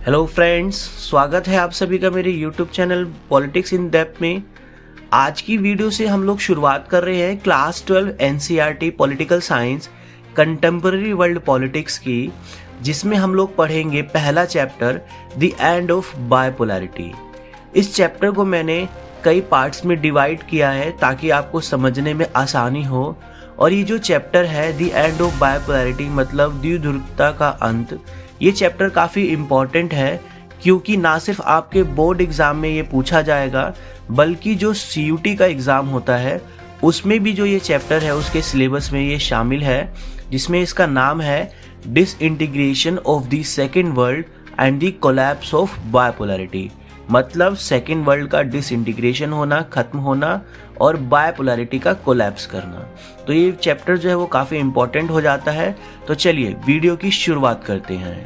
Hello friends, स्वागत है आप सभी का मेरे YouTube channel politics in depth में। आज की वीडियो से हम लोग शुरुआत कर रहे हैं class 12 NCERT political science contemporary world politics की, जिसमें हम लोग पढ़ेंगे पहला chapter the end of bipolarity. इस चैप्टर को मैंने कई पार्ट्स में डिवाइड किया है ताकि आपको समझने में आसानी हो। और ये जो चैप्टर है द एंड ऑफ बायपोलैरिटी मतलब द्विध्रुवता का अंत, ये चैप्टर काफ़ी इम्पॉर्टेंट है क्योंकि ना सिर्फ आपके बोर्ड एग्ज़ाम में ये पूछा जाएगा बल्कि जो सीयूटी का एग्ज़ाम होता है उसमें भी जो ये चैप्टर है उसके सिलेबस में ये शामिल है, जिसमें इसका नाम है disintegration of the second world and the collapse of bipolarity. मतलब सेकेंड वर्ल्ड का डिसइंटीग्रेशन होना, खत्म होना, और बायपोलैरिटी का कोलैप्स करना। तो ये चैप्टर जो है वो काफ़ी इम्पोर्टेंट हो जाता है। तो चलिए वीडियो की शुरुआत करते हैं।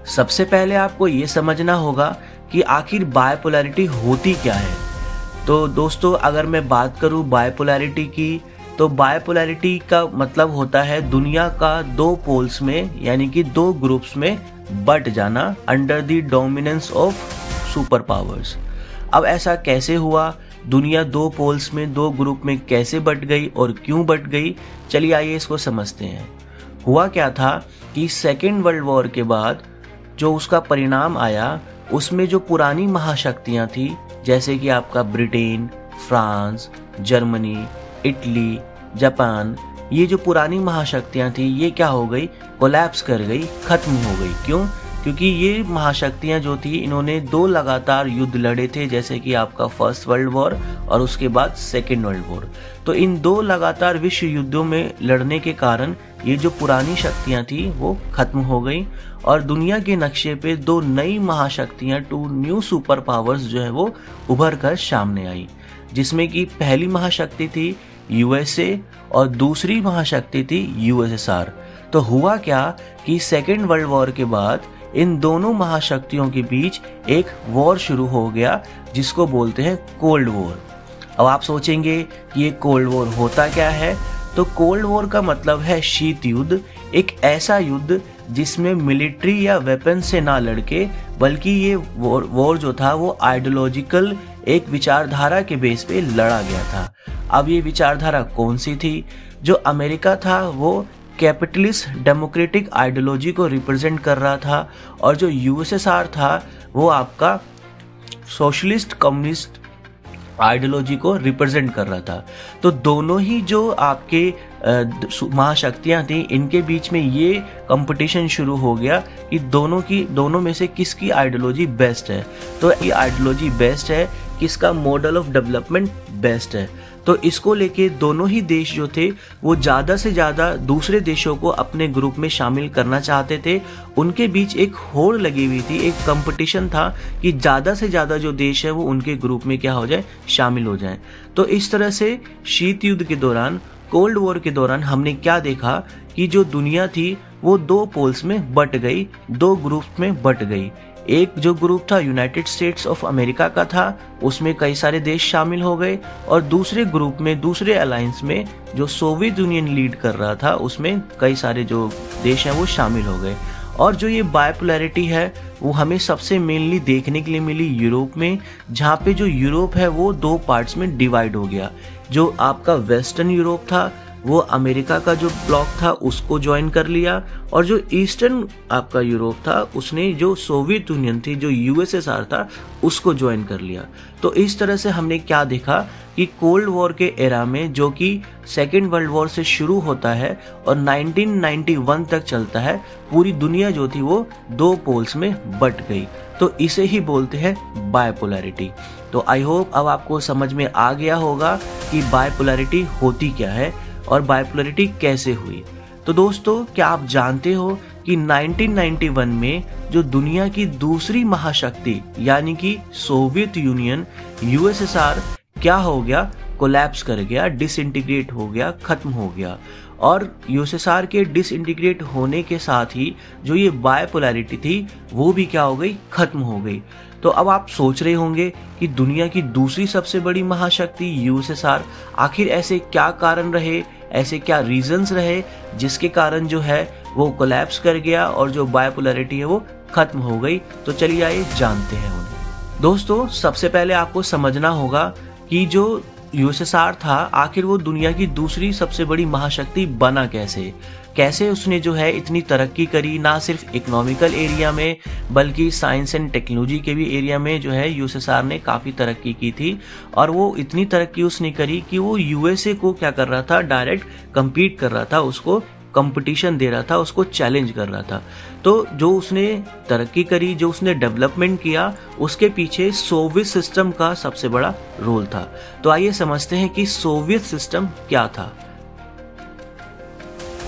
सबसे पहले आपको ये समझना होगा कि आखिर बायपोलैरिटी होती क्या है। तो दोस्तों, अगर मैं बात करूँ बायपोलैरिटी की, तो बायपोलैरिटी का मतलब होता है दुनिया का दो पोल्स में यानी कि दो ग्रुप्स में बट जाना under the dominance of super powers. अब ऐसा कैसे हुआ, दुनिया दो पोल्स में दो ग्रुप में कैसे बट गई और क्यों बट गई, चलिए आइए इसको समझते हैं। हुआ क्या था कि सेकेंड वर्ल्ड वॉर के बाद जो उसका परिणाम आया उसमें जो पुरानी महाशक्तियां थी, जैसे कि आपका Britain, France, Germany, Italy, Japan, ये जो पुरानी महाशक्तियां थी ये क्या हो गई, कोलैप्स कर गई, खत्म हो गई। क्यों? क्योंकि ये महाशक्तियां जो थी इन्होंने दो लगातार युद्ध लड़े थे, जैसे कि आपका फर्स्ट वर्ल्ड वॉर और उसके बाद सेकेंड वर्ल्ड वॉर। तो इन दो लगातार विश्व युद्धों में लड़ने के कारण ये जो पुरानी शक्तियां थी वो खत्म हो गई और दुनिया के नक्शे पे दो नई महाशक्तियां, टू न्यू सुपर पावर्स जो है वो उभर कर सामने आई, जिसमें कि पहली महाशक्ति थी यूएसए और दूसरी महाशक्ति थी यूएसएसआर। तो हुआ क्या कि सेकेंड वर्ल्ड वॉर के बाद इन दोनों महाशक्तियों के बीच एक वॉर शुरू हो गया जिसको बोलते हैं कोल्ड वॉर। अब आप सोचेंगे कि ये कोल्ड वॉर होता क्या है, तो कोल्ड वॉर का मतलब है शीत युद्ध, एक ऐसा युद्ध जिसमें मिलिट्री या वेपन से ना लड़के बल्कि ये वॉर जो था वो आइडियोलॉजिकल एक विचारधारा के बेस पे लड़ा गया था। अब ये विचारधारा कौन सी थी? जो अमेरिका था वो कैपिटलिस्ट डेमोक्रेटिक आइडियोलॉजी को रिप्रेजेंट कर रहा था और जो यूएसएसआर था वो आपका सोशलिस्ट कम्युनिस्ट आइडियोलॉजी को रिप्रेजेंट कर रहा था। तो दोनों ही जो आपके महाशक्तियां थी इनके बीच में ये कंपटीशन शुरू हो गया कि दोनों में से किसकी आइडियोलॉजी बेस्ट है। तो ये आइडियोलॉजी बेस्ट है, किसका मॉडल ऑफ डेवलपमेंट बेस्ट है। तो इसको लेके दोनों ही देश जो थे वो ज़्यादा से ज़्यादा दूसरे देशों को अपने ग्रुप में शामिल करना चाहते थे। उनके बीच एक होड़ लगी हुई थी, एक कंपटीशन था कि ज़्यादा से ज़्यादा जो देश है वो उनके ग्रुप में क्या हो जाए, शामिल हो जाए। तो इस तरह से शीत युद्ध के दौरान, कोल्ड वॉर के दौरान हमने क्या देखा कि जो दुनिया थी वो दो पोल्स में बट गई, दो ग्रुप में बट गई। एक जो ग्रुप था यूनाइटेड स्टेट्स ऑफ अमेरिका का था, उसमें कई सारे देश शामिल हो गए, और दूसरे ग्रुप में, दूसरे अलायंस में जो सोवियत यूनियन लीड कर रहा था उसमें कई सारे जो देश हैं वो शामिल हो गए। और जो ये बायपोलैरिटी है वो हमें सबसे मेनली देखने के लिए मिली यूरोप में, जहाँ पे जो यूरोप है वो दो पार्ट्स में डिवाइड हो गया। जो आपका वेस्टर्न यूरोप था वो अमेरिका का जो ब्लॉक था उसको ज्वाइन कर लिया, और जो ईस्टर्न आपका यूरोप था उसने जो सोवियत यूनियन थी, जो यूएसएसआर था, उसको ज्वाइन कर लिया। तो इस तरह से हमने क्या देखा कि कोल्ड वॉर के एरा में, जो कि सेकेंड वर्ल्ड वॉर से शुरू होता है और 1991 तक चलता है, पूरी दुनिया जो थी वो दो पोल्स में बट गई। तो इसे ही बोलते हैं बायपोलैरिटी। तो आई होप अब आपको समझ में आ गया होगा कि बायपोलैरिटी होती क्या है और बायपोलैरिटी कैसे हुई। तो दोस्तों, क्या आप जानते हो कि 1991 में जो दुनिया की दूसरी महाशक्ति यानी कि सोवियत यूनियन, यूएसएसआर, क्या हो गया, कोलैप्स कर गया, डिसइंटीग्रेट हो गया, खत्म हो गया। और यूएसएसआर के डिसइंटीग्रेट होने के साथ ही जो ये बायपोलैरिटी थी वो भी क्या हो गई, खत्म हो गई। तो अब आप सोच रहे होंगे कि दुनिया की दूसरी सबसे बड़ी महाशक्ति यूएसएसआर, आखिर ऐसे क्या कारण रहे, ऐसे क्या रीजंस रहे जिसके कारण जो है वो कोलैप्स कर गया और जो बायपोलैरिटी है वो खत्म हो गई। तो चलिए आइए जानते हैं उन्हें। दोस्तों, सबसे पहले आपको समझना होगा कि जो यूएसएसआर था आखिर वो दुनिया की दूसरी सबसे बड़ी महाशक्ति बना कैसे उसने जो है इतनी तरक्की करी, ना सिर्फ इकोनॉमिकल एरिया में बल्कि साइंस एंड टेक्नोलॉजी के भी एरिया में जो है यूएसएसआर ने काफ़ी तरक्की की थी। और वो इतनी तरक्की उसने करी कि वो यूएसए को क्या कर रहा था, डायरेक्ट compete कर रहा था, उसको कंपटीशन दे रहा था, उसको चैलेंज कर रहा था। तो जो उसने तरक्की करी, जो उसने डेवलपमेंट किया, उसके पीछे सोवियत सिस्टम का सबसे बड़ा रोल था। तो आइए समझते हैं कि सोवियत सिस्टम क्या था।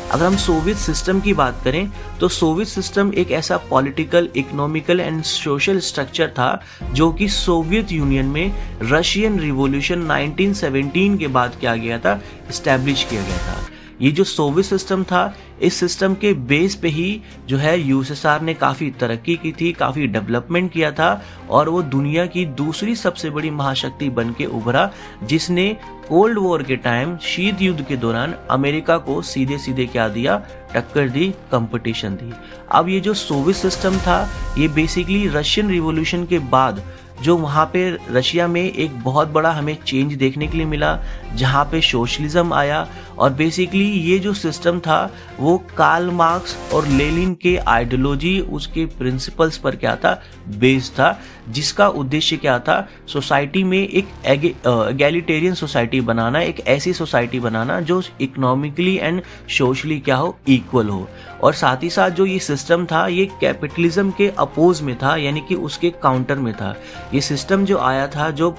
अगर हम सोवियत सिस्टम की बात करें तो सोवियत सिस्टम एक ऐसा political, economical and social structure था जो कि सोवियत यूनियन में रशियन रिवॉल्यूशन 1917 के बाद किया गया था, इस्टेब्लिश किया गया था। ये जो सोवियत सिस्टम था, इस सिस्टम के बेस पे ही जो है यूएसएसआर ने काफ़ी तरक्की की थी, काफ़ी डेवलपमेंट किया था और वो दुनिया की दूसरी सबसे बड़ी महाशक्ति बन के उभरा, जिसने कोल्ड वॉर के टाइम, शीत युद्ध के दौरान अमेरिका को सीधे सीधे क्या दिया, टक्कर दी, कंपटीशन दी। अब ये जो सोवियत सिस्टम था, ये बेसिकली रशियन रिवॉल्यूशन के बाद जो वहाँ पे रशिया में एक बहुत बड़ा हमें चेंज देखने के लिए मिला, जहाँ पे सोशलिज्म आया। और बेसिकली ये जो सिस्टम था वो कार्ल मार्क्स और लेनिन के आइडियोलॉजी, उसके प्रिंसिपल्स पर क्या था, बेस्ड था, जिसका उद्देश्य क्या था, सोसाइटी में एक एगैलिटेरियन सोसाइटी बनाना, एक ऐसी सोसाइटी बनाना जो इकोनॉमिकली एंड सोशली क्या हो, इक्वल हो। और साथ ही साथ जो ये सिस्टम था ये कैपिटलिज्म के अपोज में था, यानी कि उसके काउंटर में था। ये सिस्टम जो आया था, जो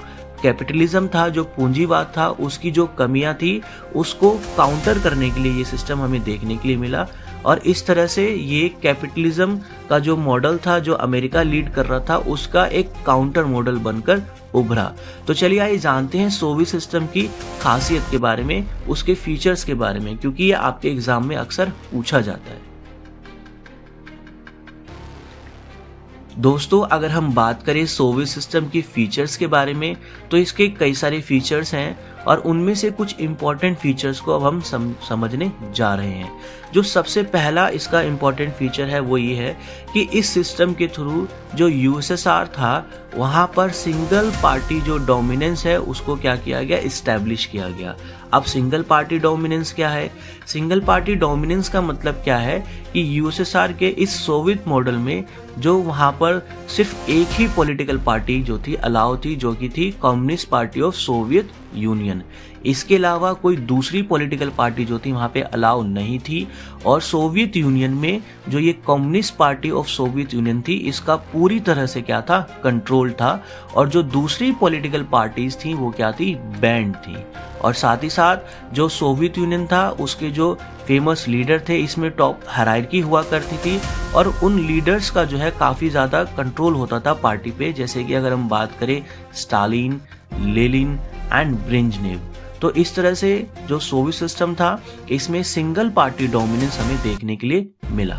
कैपिटलिज्म था, जो पूंजीवाद था, उसकी जो कमियां थी उसको काउंटर करने के लिए ये सिस्टम हमें देखने के लिए मिला। और इस तरह से ये कैपिटलिज्म का जो मॉडल था, जो अमेरिका लीड कर रहा था, उसका एक काउंटर मॉडल बनकर उभरा। तो चलिए आइए जानते हैं सोवियत सिस्टम की खासियत के बारे में, उसके फीचर्स के बारे में, क्योंकि ये आपके एग्जाम में अक्सर पूछा जाता है। दोस्तों, अगर हम बात करें सोवियत सिस्टम की फीचर्स के बारे में तो इसके कई सारे फीचर्स हैं और उनमें से कुछ इम्पॉर्टेंट फीचर्स को अब हम समझने जा रहे हैं। जो सबसे पहला इसका इम्पॉर्टेंट फीचर है वो ये है कि इस सिस्टम के थ्रू जो यूएसएसआर था वहाँ पर सिंगल पार्टी जो डोमिनेंस है उसको क्या किया गया, इस्टेब्लिश किया गया। अब सिंगल पार्टी डोमिनेंस क्या है? सिंगल पार्टी डोमिनेंस का मतलब क्या है कि यूएसएसआर के इस सोवियत मॉडल में जो वहाँ पर सिर्फ एक ही पॉलिटिकल पार्टी जो थी अलाउ थी, जो कि थी communist party of Soviet union. इसके अलावा कोई दूसरी पॉलिटिकल पार्टी जो थी वहाँ पे अलाउ नहीं थी। और सोवियत यूनियन में जो ये communist party of Soviet union थी, इसका पूरी तरह से क्या था, कंट्रोल था। और जो दूसरी पॉलिटिकल पार्टीज थी वो क्या थी, बैंड थी। और साथ ही साथ जो सोवियत यूनियन था उसके जो फेमस लीडर थे, इसमें टॉप हायरार्की हुआ करती थी और उन लीडर्स का जो है काफ़ी ज़्यादा कंट्रोल होता था पार्टी पे। जैसे कि अगर हम बात करें स्टालिन, लेनिन एंड ब्रेजनेव। तो इस तरह से जो सोवियत सिस्टम था इसमें सिंगल पार्टी डोमिनेंस हमें देखने के लिए मिला।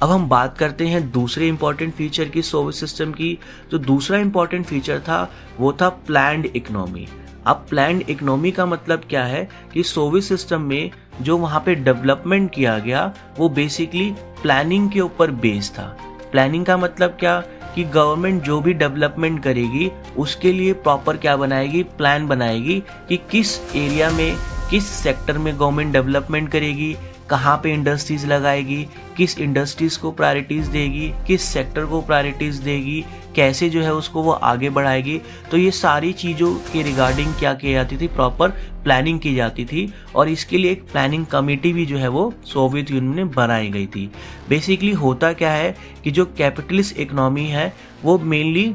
अब हम बात करते हैं दूसरे इंपॉर्टेंट फीचर की सोवियत सिस्टम की। जो दूसरा इंपॉर्टेंट फीचर था वो था प्लान्ड इकोनॉमी। अब प्लान्ड इकोनॉमी का मतलब क्या है कि सोवियत सिस्टम में जो वहाँ पे डेवलपमेंट किया गया वो बेसिकली प्लानिंग के ऊपर बेस्ड था। प्लानिंग का मतलब क्या कि गवर्नमेंट जो भी डेवलपमेंट करेगी उसके लिए प्रॉपर क्या बनाएगी, प्लान बनाएगी कि किस एरिया में, किस सेक्टर में गवर्नमेंट डेवलपमेंट करेगी, कहाँ पे इंडस्ट्रीज लगाएगी, किस इंडस्ट्रीज को प्रायोरिटीज देगी, किस सेक्टर को प्रायोरिटीज देगी, कैसे जो है उसको वो आगे बढ़ाएगी। तो ये सारी चीज़ों के रिगार्डिंग क्या की जाती थी, प्रॉपर प्लानिंग की जाती थी। और इसके लिए एक प्लानिंग कमेटी भी जो है वो सोवियत यूनियन में बनाई गई थी। बेसिकली होता क्या है कि जो कैपिटलिस्ट इकोनॉमी है वो मेनली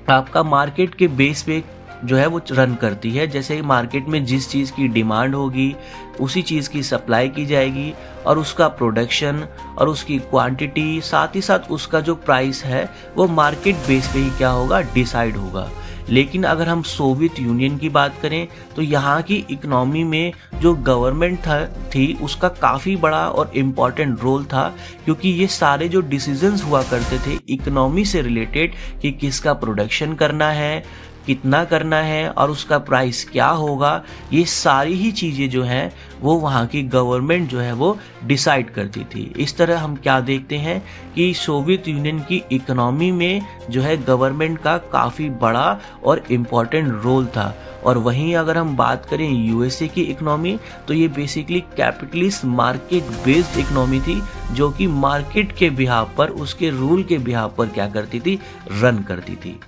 आपका मार्केट के बेस पे जो है वो रन करती है। जैसे मार्केट में जिस चीज़ की डिमांड होगी उसी चीज़ की सप्लाई की जाएगी और उसका प्रोडक्शन और उसकी क्वांटिटी, साथ ही साथ उसका जो प्राइस है वो मार्केट बेस पे ही क्या होगा, डिसाइड होगा। लेकिन अगर हम सोवियत यूनियन की बात करें तो यहाँ की इकोनॉमी में जो गवर्नमेंट थी उसका काफ़ी बड़ा और इम्पॉर्टेंट रोल था, क्योंकि ये सारे जो डिसीजंस हुआ करते थे इकोनॉमी से रिलेटेड कि किसका प्रोडक्शन करना है, कितना करना है और उसका प्राइस क्या होगा, ये सारी ही चीज़ें जो हैं वो वहाँ की गवर्नमेंट जो है वो डिसाइड करती थी। इस तरह हम क्या देखते हैं कि सोवियत यूनियन की इकोनॉमी में जो है गवर्नमेंट का काफ़ी बड़ा और इम्पॉर्टेंट रोल था। और वहीं अगर हम बात करें यूएसए की इकोनॉमी, तो ये basically capitalist market based economy थी, जो कि मार्केट के बिहाव पर, उसके रूल के बिहाव पर क्या करती थी, रन करती थी।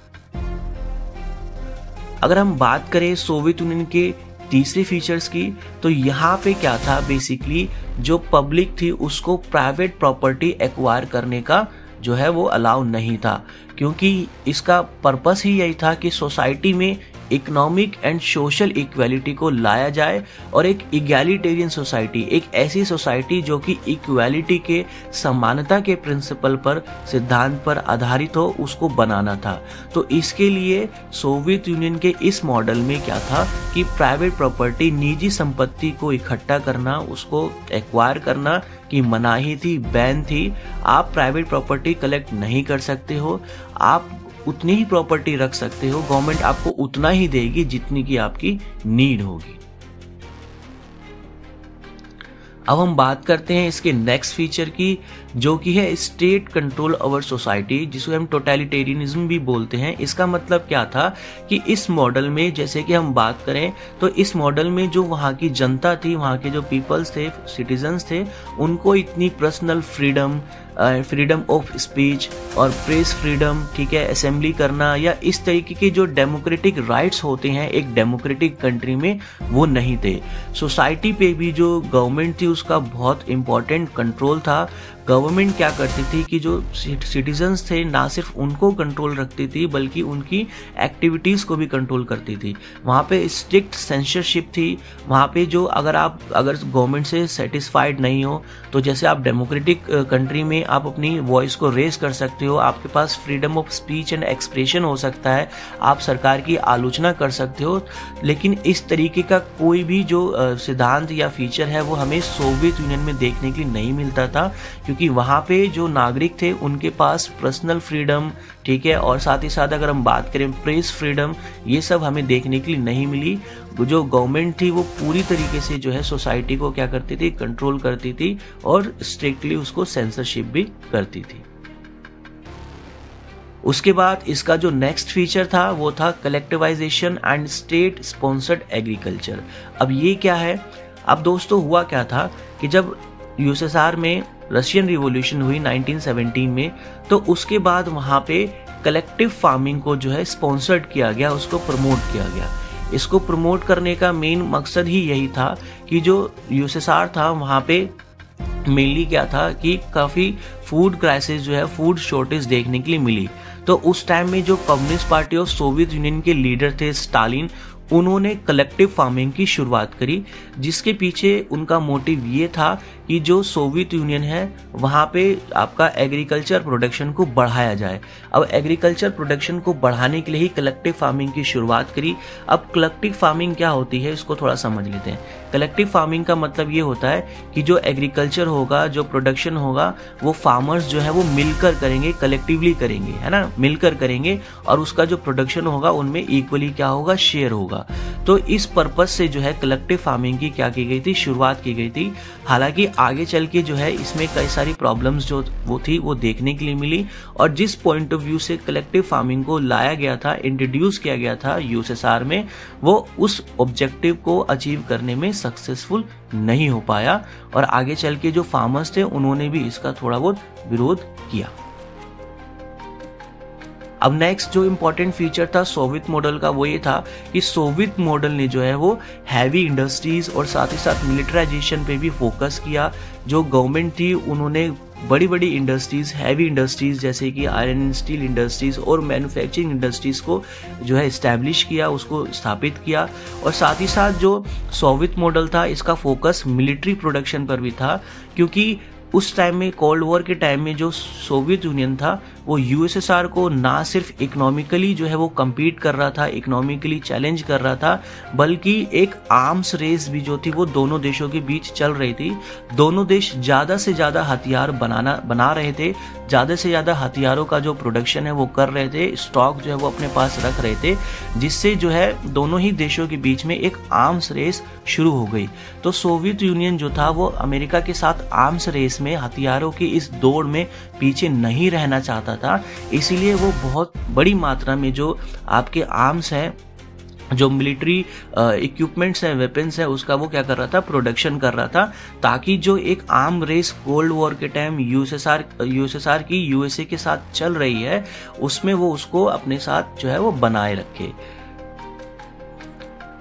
अगर हम बात करें सोवियत यूनियन के तीसरे फीचर्स की, तो यहाँ पे क्या था, बेसिकली जो पब्लिक थी उसको प्राइवेट प्रॉपर्टी एक्वायर करने का जो है वो अलाउ नहीं था, क्योंकि इसका पर्पस ही यही था कि सोसाइटी में इकोनॉमिक एंड सोशल इक्वालिटी को लाया जाए और एक इगैलिटेरियन सोसाइटी, एक ऐसी सोसाइटी जो कि इक्वालिटी के, समानता के प्रिंसिपल पर, सिद्धांत पर आधारित हो, उसको बनाना था। तो इसके लिए सोवियत यूनियन के इस मॉडल में क्या था कि प्राइवेट प्रॉपर्टी, निजी संपत्ति को इकट्ठा करना, उसको एक्वायर करना की मनाही थी, बैन थी। आप प्राइवेट प्रॉपर्टी कलेक्ट नहीं कर सकते हो, आप उतनी ही प्रॉपर्टी रख सकते हो, गवर्नमेंट आपको उतना ही देगी जितनी की आपकी नीड होगी। अब हम बात करते हैं इसके नेक्स्ट फीचर की, जो कि है स्टेट कंट्रोल ओवर सोसाइटी, जिसको हम टोटलिटेरियनिज्म भी बोलते हैं। इसका मतलब क्या था कि इस मॉडल में, जैसे कि हम बात करें तो इस मॉडल में जो वहाँ की जनता थी, वहाँ के जो पीपल्स थे, सिटीजन्स थे, उनको इतनी पर्सनल फ्रीडम ऑफ स्पीच और प्रेस फ्रीडम, ठीक है, असेंबली करना या इस तरीके के जो डेमोक्रेटिक राइट्स होते हैं एक डेमोक्रेटिक कंट्री में, वो नहीं थे। सोसाइटी पे भी जो गवर्नमेंट थी उसका बहुत इम्पोर्टेंट कंट्रोल था। गवर्नमेंट क्या करती थी कि जो सिटीजन्स थे ना सिर्फ उनको कंट्रोल रखती थी बल्कि उनकी एक्टिविटीज़ को भी कंट्रोल करती थी। वहाँ पे स्ट्रिक्ट सेंसरशिप थी। वहाँ पे जो अगर गवर्नमेंट से सेटिस्फाइड नहीं हो तो जैसे आप डेमोक्रेटिक कंट्री में आप अपनी वॉइस को रेज कर सकते हो, आपके पास freedom of speech and expression हो सकता है, आप सरकार की आलोचना कर सकते हो। लेकिन इस तरीके का कोई भी जो सिद्धांत या फीचर है वो हमें सोवियत यूनियन में देखने के लिए नहीं मिलता था, क्योंकि वहाँ पे जो नागरिक थे उनके पास पर्सनल फ्रीडम, ठीक है, और साथ ही साथ अगर हम बात करें प्रेस फ्रीडम, ये सब हमें देखने के लिए नहीं मिली। जो गवर्नमेंट थी वो पूरी तरीके से जो है सोसाइटी को क्या करती थी, कंट्रोल करती थी और स्ट्रिक्टली उसको सेंसरशिप भी करती थी। उसके बाद इसका जो नेक्स्ट फीचर था वो था collectivisation and state sponsored agriculture. अब ये क्या है? अब दोस्तों हुआ क्या था कि जब यूएसएसआर में रशियन रिवॉल्यूशन हुई 1917 में, तो उसके बाद वहाँ पे कलेक्टिव फार्मिंग को जो है स्पॉन्सर्ड किया गया, उसको प्रमोट किया गया। इसको प्रमोट करने का मेन मकसद ही यही था कि जो यूएसएसआर था वहाँ पे मेनली क्या था कि काफ़ी फूड क्राइसिस जो है, फूड शॉर्टेज देखने के लिए मिली। तो उस टाइम में जो communist party of Soviet union के लीडर थे स्टालिन, उन्होंने कलेक्टिव फार्मिंग की शुरुआत करी, जिसके पीछे उनका मोटिव ये था कि जो सोवियत यूनियन है वहाँ पे आपका एग्रीकल्चर प्रोडक्शन को बढ़ाया जाए। अब एग्रीकल्चर प्रोडक्शन को बढ़ाने के लिए ही कलेक्टिव फार्मिंग की शुरुआत करी। अब कलेक्टिव फार्मिंग क्या होती है इसको थोड़ा समझ लेते हैं। कलेक्टिव फार्मिंग का मतलब ये होता है कि जो एग्रीकल्चर होगा, जो प्रोडक्शन होगा, वो फार्मर्स जो है वो मिलकर करेंगे, कलेक्टिवली करेंगे, है ना, मिलकर करेंगे, और उसका जो प्रोडक्शन होगा उनमें इक्वली क्या होगा, शेयर होगा। तो इस पर्पस से जो है कलेक्टिव फार्मिंग की क्या की गई थी, शुरुआत की गई थी। हालांकि आगे चल के जो है इसमें कई सारी प्रॉब्लम्स जो वो थी वो देखने के लिए मिली, और जिस पॉइंट ऑफ व्यू से कलेक्टिव फार्मिंग को लाया गया था, इंट्रोड्यूस किया गया था यूएसएसआर में, वो उस ऑब्जेक्टिव को अचीव करने में सक्सेसफुल नहीं हो पाया, और आगे चल के जो फार्मर्स थे उन्होंने भी इसका थोड़ा बहुत विरोध किया। अब नेक्स्ट जो इम्पोर्टेंट फीचर था सोवियत मॉडल का वो ये था कि सोवियत मॉडल ने जो है वो हैवी इंडस्ट्रीज और साथ ही साथ मिलिटराइजेशन पे भी फोकस किया। जो गवर्नमेंट थी उन्होंने बड़ी बड़ी इंडस्ट्रीज, हैवी इंडस्ट्रीज जैसे कि आयरन एंड स्टील इंडस्ट्रीज और मैन्युफैक्चरिंग इंडस्ट्रीज को जो है इस्टेब्लिश किया, उसको स्थापित किया। और साथ ही साथ जो सोवियत मॉडल था इसका फोकस मिलिट्री प्रोडक्शन पर भी था, क्योंकि उस टाइम में कोल्ड वॉर के टाइम में जो सोवियत यूनियन था वो यूएसएसआर को ना सिर्फ इकोनॉमिकली जो है वो कम्पीट कर रहा था, इकोनॉमिकली चैलेंज कर रहा था, बल्कि एक आर्म्स रेस भी जो थी वो दोनों देशों के बीच चल रही थी। दोनों देश ज़्यादा से ज़्यादा हथियार बना रहे थे, ज़्यादा से ज़्यादा हथियारों का जो प्रोडक्शन है वो कर रहे थे, स्टॉक जो है वो अपने पास रख रहे थे, जिससे जो है दोनों ही देशों के बीच में एक आर्म्स रेस शुरू हो गई। तो सोवियत यूनियन जो था वो अमेरिका के साथ आर्म्स रेस में, हथियारों की इस दौड़ में पीछे नहीं रहना चाहता था। इसीलिए वो बहुत बड़ी मात्रा में जो आपके आर्म्स हैं, जो मिलिट्री इक्विपमेंट्स है, वेपन्स है, उसका वो क्या कर रहा था, प्रोडक्शन कर रहा था, ताकि जो एक आर्म रेस कोल्ड वॉर के टाइम यूएसएसआर की यूएसए के साथ चल रही है, उसमें वो उसको अपने साथ जो है वो बनाए रखे।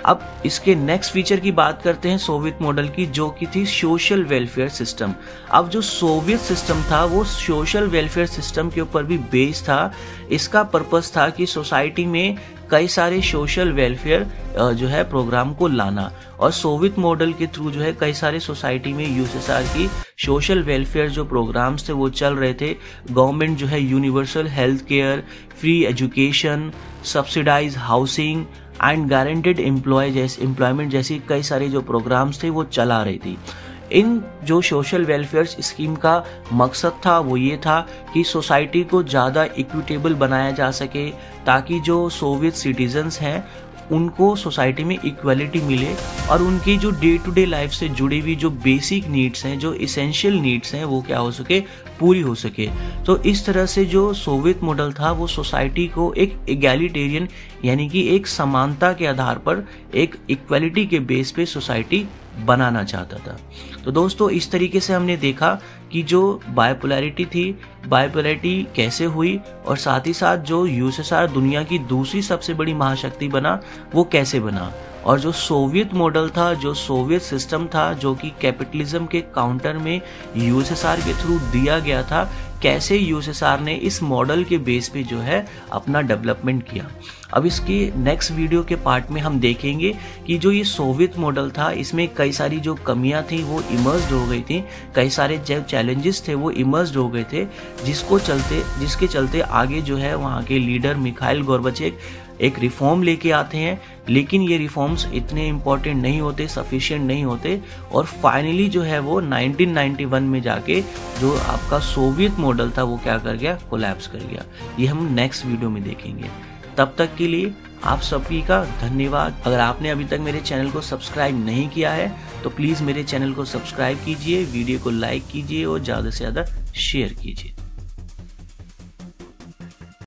अब इसके नेक्स्ट फीचर की बात करते हैं सोवियत मॉडल की, जो कि थी सोशल वेलफेयर सिस्टम। अब जो सोवियत सिस्टम था वो सोशल वेलफेयर सिस्टम के ऊपर भी बेस्ड था। इसका पर्पस था कि सोसाइटी में कई सारे सोशल वेलफेयर जो है प्रोग्राम को लाना, और सोवियत मॉडल के थ्रू जो है कई सारे सोसाइटी में यूएसएसआर की सोशल वेलफेयर जो प्रोग्राम्स थे वो चल रहे थे। गवर्नमेंट जो है universal health care, free education, subsidise housing and guaranteed employment जैसी कई सारे जो प्रोग्राम्स थे वो चला रही थी। इन जो सोशल वेलफेयर स्कीम का मकसद था वो ये था कि सोसाइटी को ज़्यादा इक्विटेबल बनाया जा सके, ताकि जो सोवियत सिटीजन्स हैं उनको सोसाइटी में इक्वलिटी मिले, और उनकी जो डे टू डे लाइफ से जुड़ी हुई जो बेसिक नीड्स हैं, जो इसेंशियल नीड्स हैं, वो क्या हो सके, पूरी हो सके। तो इस तरह से जो सोवियत मॉडल था वो सोसाइटी को एक इगैलिटेरियन यानी कि एक समानता के आधार पर, एक इक्वलिटी के बेस पे सोसाइटी बनाना चाहता था। तो दोस्तों इस तरीके से हमने देखा कि जो बायपोलैरिटी थी, बायपोलैरिटी कैसे हुई, और साथ ही साथ जो यूएसएसआर दुनिया की दूसरी सबसे बड़ी महाशक्ति बना वो कैसे बना, और जो सोवियत मॉडल था, जो सोवियत सिस्टम था, जो कि कैपिटलिज्म के काउंटर में यूएसएसआर के थ्रू दिया गया था, कैसे यूएसएसआर ने इस मॉडल के बेस पे जो है अपना डेवलपमेंट किया। अब इसकी नेक्स्ट वीडियो के पार्ट में हम देखेंगे कि जो ये सोवियत मॉडल था इसमें कई सारी जो कमियां थी वो इमर्ज हो गई थी, कई सारे जो चैलेंजेस थे वो इमर्ज हो गए थे, जिसके चलते आगे जो है वहाँ के लीडर मिखाइल गोर्बाचेव एक रिफॉर्म लेके आते हैं, लेकिन ये रिफॉर्म्स इतने इम्पोर्टेंट नहीं होते, सफिशिएंट नहीं होते, और फाइनली जो है वो 1991 में जाके जो आपका सोवियत मॉडल था वो क्या कर गया, कोलैप्स कर गया। ये हम नेक्स्ट वीडियो में देखेंगे। तब तक के लिए आप सभी का धन्यवाद। अगर आपने अभी तक मेरे चैनल को सब्सक्राइब नहीं किया है तो प्लीज़ मेरे चैनल को सब्सक्राइब कीजिए, वीडियो को लाइक कीजिए और ज़्यादा से ज़्यादा शेयर कीजिए।